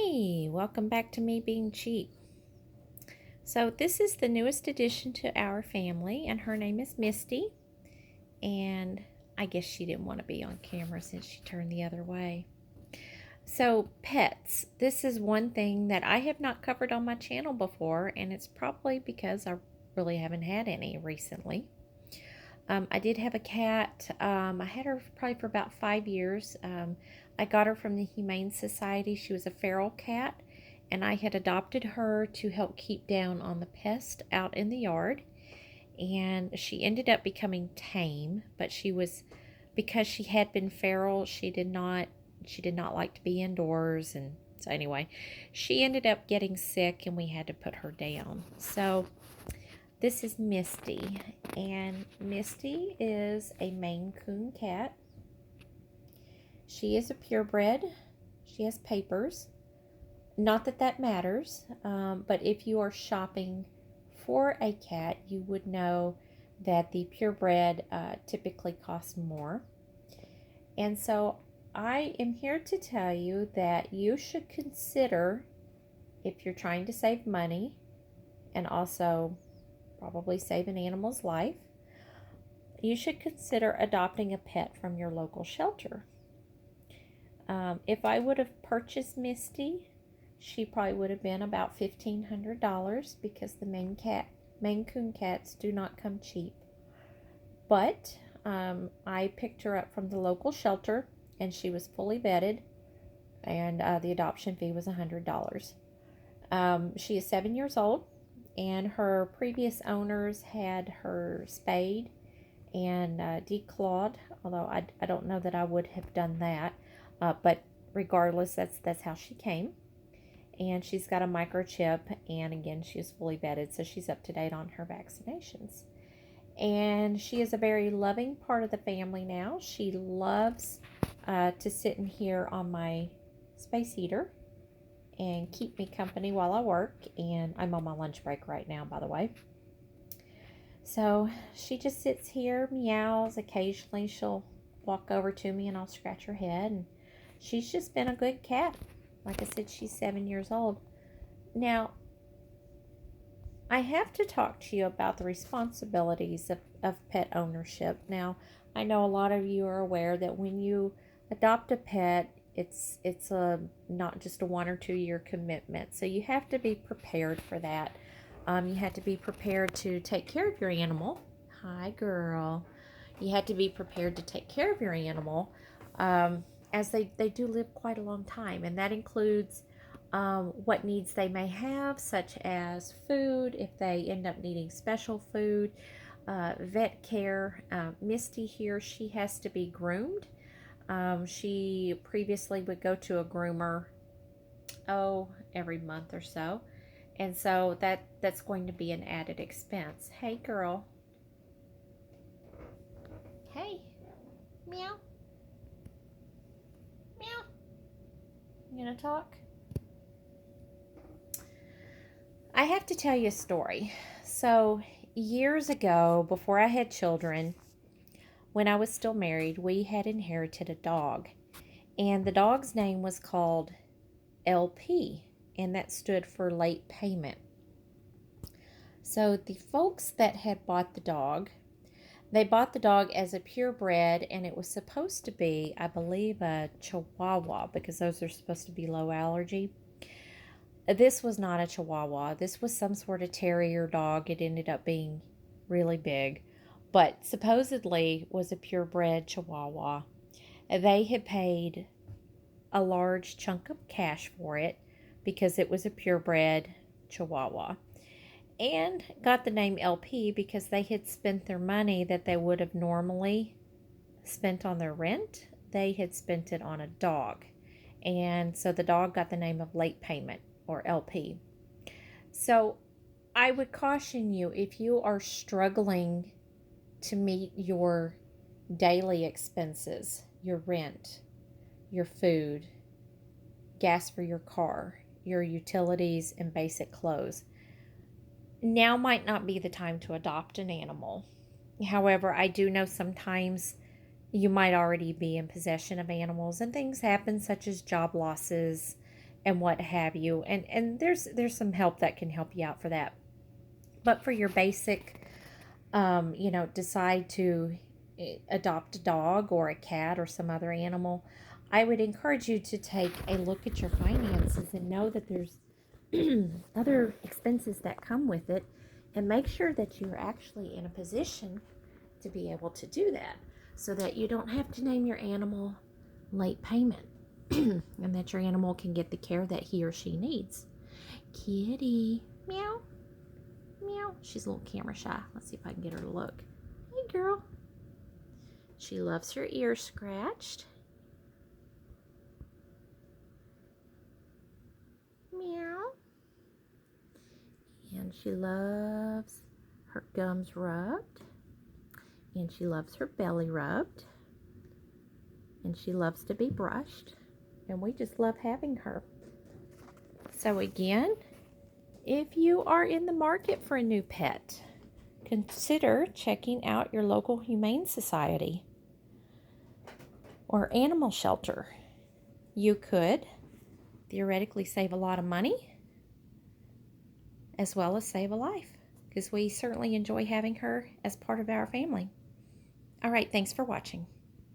Hey, welcome back to Me Being Cheap. So this is the newest addition to our family, and her name is Misty. And I guess she didn't want to be on camera since she turned the other way. So pets, this is one thing that I have not covered on my channel before, and it's probably because I really haven't had any recently. I did have a cat. I had her probably for about 5 years. I got her from the Humane Society. She was a feral cat, and I had adopted her to help keep down on the pest out in the yard. And she ended up becoming tame, but because she had been feral, she did not like to be indoors, and so anyway, she ended up getting sick, and we had to put her down. So this is Misty, and Misty is a Maine Coon cat. She is a purebred. She has papers. Not that that matters, but if you are shopping for a cat, you would know that the purebred typically costs more. And so I am here to tell you that you should consider, if you're trying to save money and also probably save an animal's life, you should consider adopting a pet from your local shelter. If I would have purchased Misty, she probably would have been about $1,500 because the Maine Coon cats do not come cheap. But I picked her up from the local shelter, and she was fully vetted, and the adoption fee was $100. She is 7 years old, and her previous owners had her spayed and declawed, although I don't know that I would have done that, but regardless, that's how she came. And she's got a microchip, and again, she is fully vetted, so she's up to date on her vaccinations. And she is a very loving part of the family now. She loves to sit in here on my space heater and keep me company while I work, and I'm on my lunch break right now, by the way. So she just sits here, meows. Occasionally she'll walk over to me and I'll scratch her head, and she's just been a good cat. Like I said, she's 7 years old. Now, I have to talk to you about the responsibilities of pet ownership. Now, I know a lot of you are aware that when you adopt a pet, it's a not just a 1 or 2 year commitment. So you have to be prepared for that. You have to be prepared to take care of your animal. Hi, girl. You have to be prepared to take care of your animal, as they do live quite a long time, and that includes what needs they may have, such as food, if they end up needing special food, vet care. Misty here, she has to be groomed. She previously would go to a groomer, every month or so. And so that's going to be an added expense. Hey, girl. Hey. Meow. Meow. You gonna talk? I have to tell you a story. So, years ago, before I had children, when I was still married, we had inherited a dog. And the dog's name was called LP, and that stood for late payment. So the folks that had bought the dog, they bought the dog as a purebred, and it was supposed to be, I believe, a Chihuahua, because those are supposed to be low allergy. This was not a Chihuahua. This was some sort of terrier dog. It ended up being really big, but supposedly was a purebred Chihuahua. They had paid a large chunk of cash for it because it was a purebred Chihuahua, and got the name LP because they had spent their money that they would have normally spent on their rent. They had spent it on a dog, and so the dog got the name of late payment, or LP. So I would caution you, if you are struggling to meet your daily expenses, your rent, your food, gas for your car, your utilities, and basic clothes, now might not be the time to adopt an animal. However, I do know sometimes you might already be in possession of animals, and things happen such as job losses and what have you. And there's some help that can help you out for that. But for your basic, decide to adopt a dog or a cat or some other animal, I would encourage you to take a look at your finances and know that there's other expenses that come with it, and make sure that you're actually in a position to be able to do that, so that you don't have to name your animal late payment and that your animal can get the care that he or she needs. Kitty, meow, meow. She's a little camera shy. Let's see if I can get her to look. Hey, girl. She loves her ears scratched. Meow. And she loves her gums rubbed. And she loves her belly rubbed. And she loves to be brushed. And we just love having her. So again, if you are in the market for a new pet, consider checking out your local humane society or animal shelter. You could theoretically save a lot of money as well as save a life, because we certainly enjoy having her as part of our family. All right, thanks for watching.